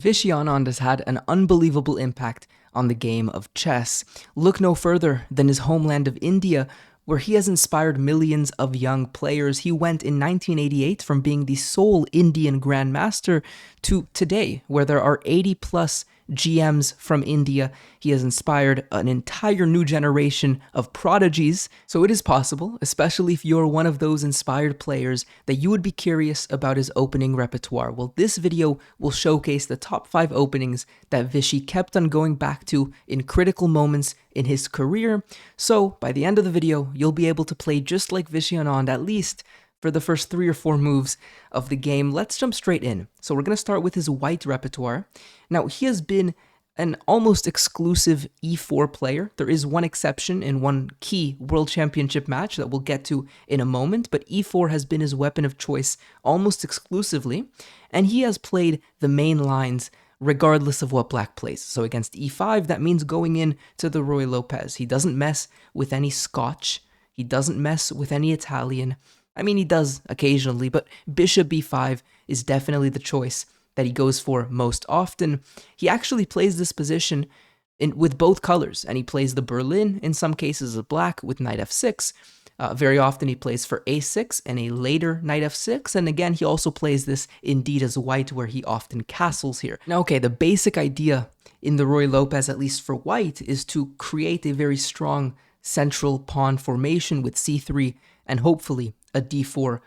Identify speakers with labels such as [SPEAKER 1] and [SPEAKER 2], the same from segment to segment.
[SPEAKER 1] Viswanathan has had an unbelievable impact on the game of chess. Look no further than his homeland of India, where he has inspired millions of young players. He went in 1988 from being the sole Indian grandmaster to today, where there are 80 plus GMs from India. He has inspired an entire new generation of prodigies. So it is possible, especially if you're one of those inspired players, that you would be curious about his opening repertoire. Well, this video will showcase the top 5 openings that Vishy kept on going back to in critical moments in his career. So by the end of the video, you'll be able to play just like Vishy Anand, at least for the first 3 or 4 moves of the game. Let's jump straight in. So we're going to start with his white repertoire. Now, he has been an almost exclusive e4 player. There is one exception in one key World Championship match that we'll get to in a moment, but e4 has been his weapon of choice almost exclusively, and he has played the main lines regardless of what black plays. So against e5, that means going in to the Ruy Lopez. He doesn't mess with any Scotch. He doesn't mess with any Italian. I mean, he does occasionally, but bishop b5 is definitely the choice that he goes for most often. He actually plays this position with both colors, and he plays the Berlin in some cases of black with knight f6. Very often he plays for a6 and a later knight f6, and again he also plays this indeed as white, where he often castles here. Now, okay, the basic idea in the Ruy Lopez, at least for white, is to create a very strong central pawn formation with c3 and hopefully a d4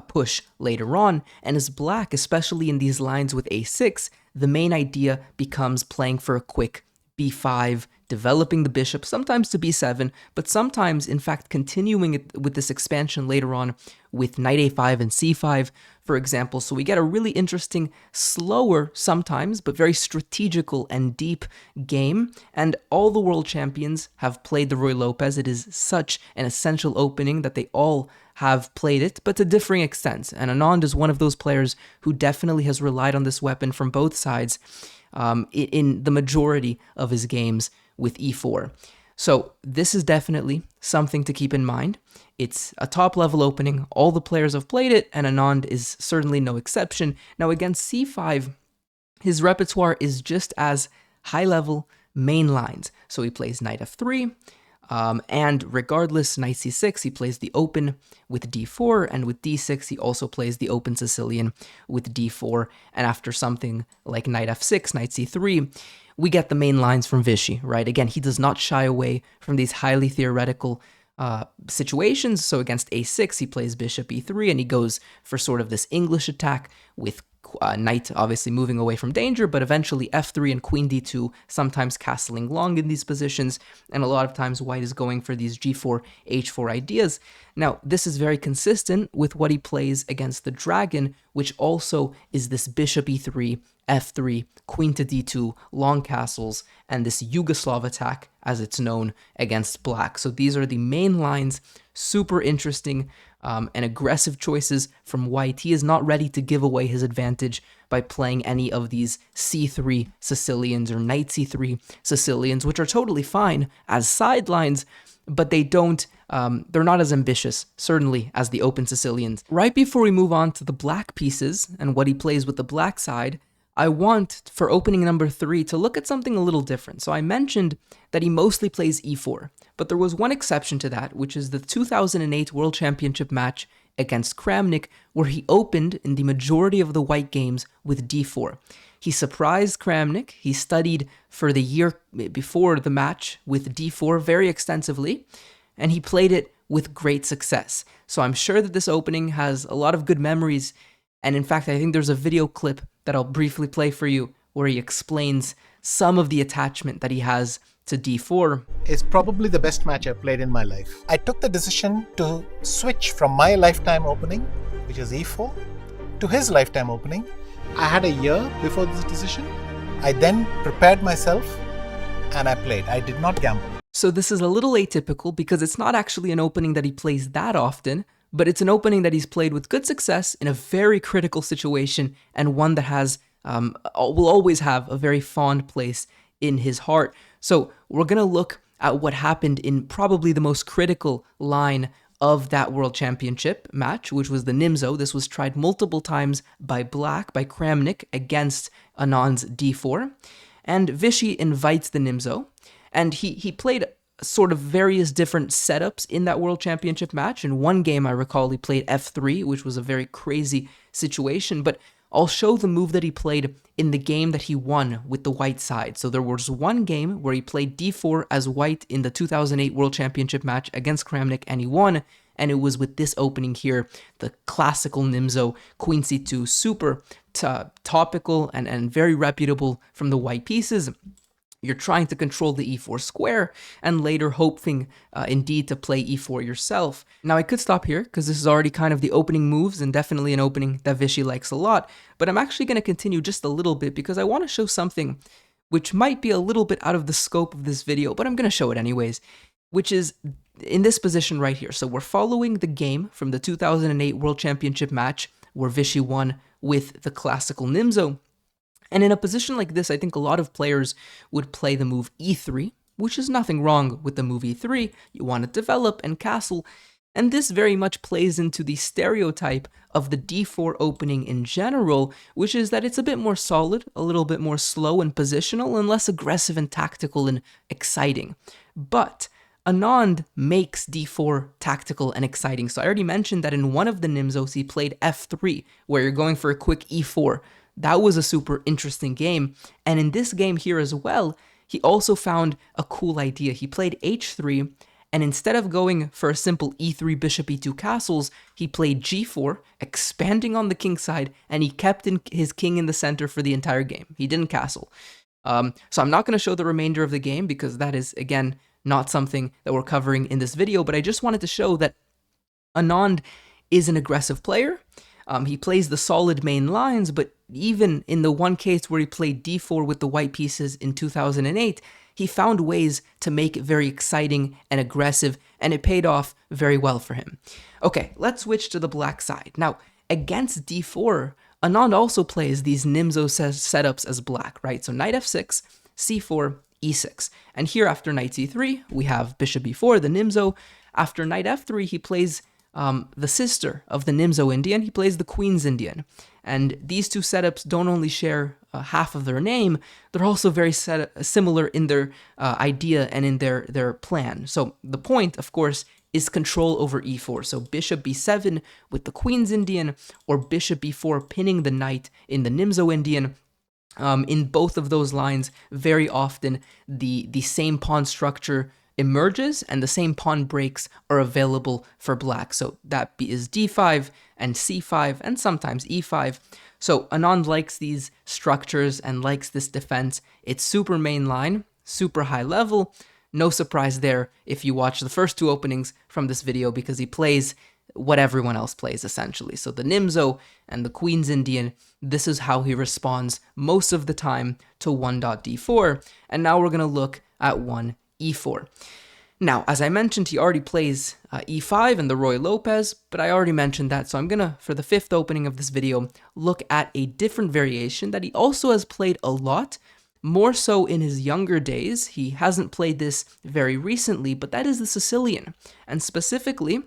[SPEAKER 1] push later on. And as black, especially in these lines with a6, the main idea becomes playing for a quick b5, developing the bishop, sometimes to b7, but sometimes, in fact, continuing it with this expansion later on with knight a5 and c5, for example. So we get a really interesting, slower sometimes, but very strategical and deep game. And all the world champions have played the Ruy Lopez. It is such an essential opening that they all have played it, but to differing extents. And Anand is one of those players who definitely has relied on this weapon from both sides in the majority of his games with e4. So this is definitely something to keep in mind. It's a top level opening. All the players have played it, and Anand is certainly no exception. Now against c5, his repertoire is just as high level main lines. So he plays knight f3, and regardless, knight c6, he plays the open with d4, and with d6, he also plays the open Sicilian with d4, and after something like knight f6, knight c3, we get the main lines from Vishy, right? Again, he does not shy away from these highly theoretical situations. So against a6, he plays bishop e3, and he goes for sort of this English attack with knight obviously moving away from danger, but eventually f3 and queen d2, sometimes castling long in these positions, and a lot of times white is going for these g4, h4 ideas. Now, this is very consistent with what he plays against the dragon, which also is this bishop e3, f3, queen to d2, long castles, and this Yugoslav attack, as it's known, against black. So these are the main lines, super interesting and aggressive choices from white. He is not ready to give away his advantage by playing any of these c3 Sicilians or knight c3 Sicilians, which are totally fine as sidelines, but they don't, they're not as ambitious, certainly, as the open Sicilians. Right before we move on to the black pieces and what he plays with the black side, I want, for opening number 3, to look at something a little different. So I mentioned that he mostly plays e4, but there was one exception to that, which is the 2008 World Championship match against Kramnik, where he opened in the majority of the white games with d4. He surprised Kramnik. He studied for the year before the match with d4 very extensively, and he played it with great success. So I'm sure that this opening has a lot of good memories, and in fact, I think there's a video clip that I'll briefly play for you where he explains some of the attachment that he has to d4.
[SPEAKER 2] It's probably the best match I've played in my life. I took the decision to switch from my lifetime opening, which is e4, to his lifetime opening. I had a year before this decision. I then prepared myself and I played. I did not gamble.
[SPEAKER 1] So this is a little atypical because it's not actually an opening that he plays that often, but it's an opening that he's played with good success in a very critical situation, and one that has will always have a very fond place in his heart. So we're going to look at what happened in probably the most critical line of that World Championship match, which was the Nimzo. This was tried multiple times by Black, by Kramnik, against Anand's d4. And Vishy invites the Nimzo, and he played sort of various different setups in that World Championship match. In one game, I recall he played f3, which was a very crazy situation, but I'll show the move that he played in the game that he won with the white side. So there was one game where he played d4 as white in the 2008 World Championship match against Kramnik, and he won, and it was with this opening here, the classical Nimzo, Queen c2, super topical and very reputable from the white pieces. You're trying to control the e4 square, and later hoping indeed to play e4 yourself. Now I could stop here, because this is already kind of the opening moves, and definitely an opening that Vishy likes a lot, but I'm actually going to continue just a little bit, because I want to show something which might be a little bit out of the scope of this video, but I'm going to show it anyways, which is in this position right here. So we're following the game from the 2008 World Championship match, where Vishy won with the classical Nimzo. And in a position like this, I think a lot of players would play the move e3, which is nothing wrong with the move e3. You want to develop and castle, and this very much plays into the stereotype of the d4 opening in general, which is that it's a bit more solid, a little bit more slow and positional, and less aggressive and tactical and exciting. But Anand makes d4 tactical and exciting. So I already mentioned that in one of the Nimzos, he played f3, where you're going for a quick e4. That was a super interesting game. And in this game here as well, he also found a cool idea. He played h3, and instead of going for a simple e3, bishop e2 castles, he played g4, expanding on the king side, and he kept his king in the center for the entire game. He didn't castle. So I'm not going to show the remainder of the game, because that is, again, not something that we're covering in this video, but I just wanted to show that Anand is an aggressive player. He plays the solid main lines, but even in the one case where he played d4 with the white pieces in 2008, he found ways to make it very exciting and aggressive, and it paid off very well for him. Okay, let's switch to the black side. Now, against d4, Anand also plays these Nimzo setups as black, right? So knight f6, c4, e6. And here after knight c3, we have bishop b4, the Nimzo. After knight f3, he plays the sister of the Nimzo Indian, he plays the Queen's Indian. And these two setups don't only share half of their name, they're also very similar in their idea and in their plan. So the point, of course, is control over e4. So bishop b7 with the Queen's Indian, or bishop b4 pinning the knight in the Nimzo Indian. In both of those lines, very often the same pawn structure emerges and the same pawn breaks are available for black. So that is d5 and c5 and sometimes e5. So Anand likes these structures and likes this defense. It's super mainline, super high level. No surprise there if you watch the first two openings from this video, because he plays what everyone else plays essentially. So the Nimzo and the Queen's Indian, this is how he responds most of the time to 1.d4. And now we're going to look at 1e4. Now, as I mentioned, he already plays e5 and the Roy Lopez, but I already mentioned that, so I'm gonna, for the fifth opening of this video, look at a different variation that he also has played a lot, more so in his younger days. He hasn't played this very recently, but that is the Sicilian, and specifically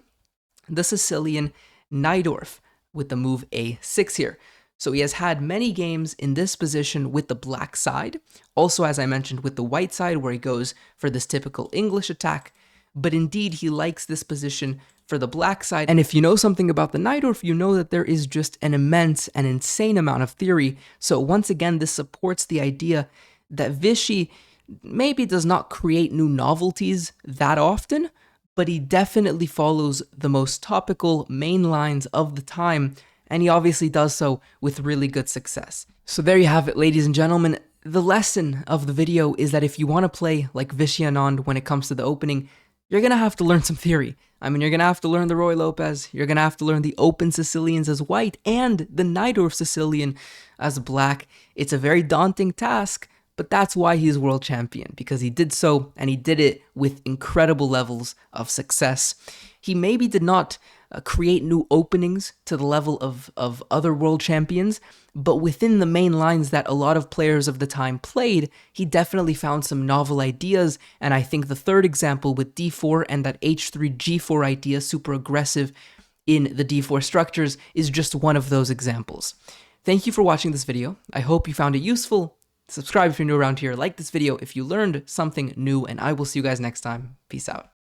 [SPEAKER 1] the Sicilian Najdorf with the move a6 here. So he has had many games in this position with the black side, also as I mentioned with the white side where he goes for this typical English attack, but indeed he likes this position for the black side. And if you know something about the Najdorf, you know that there is just an immense and insane amount of theory. So once again, this supports the idea that Vishy maybe does not create new novelties that often, but he definitely follows the most topical main lines of the time, and he obviously does so with really good success. So there you have it, ladies and gentlemen. The lesson of the video is that if you want to play like Vishy Anand when it comes to the opening, you're going to have to learn some theory. I mean, you're going to have to learn the Roy Lopez, you're going to have to learn the open Sicilians as white, and the Najdorf Sicilian as black. It's a very daunting task, but that's why he's world champion, because he did so, and he did it with incredible levels of success. He maybe did not create new openings to the level of other world champions, but within the main lines that a lot of players of the time played, he definitely found some novel ideas, and I think the third example with d4 and that h3 g4 idea, super aggressive in the d4 structures, is just one of those examples. Thank you for watching this video. I hope you found it useful. Subscribe if you're new around here, like this video if you learned something new, and I will see you guys next time. Peace out.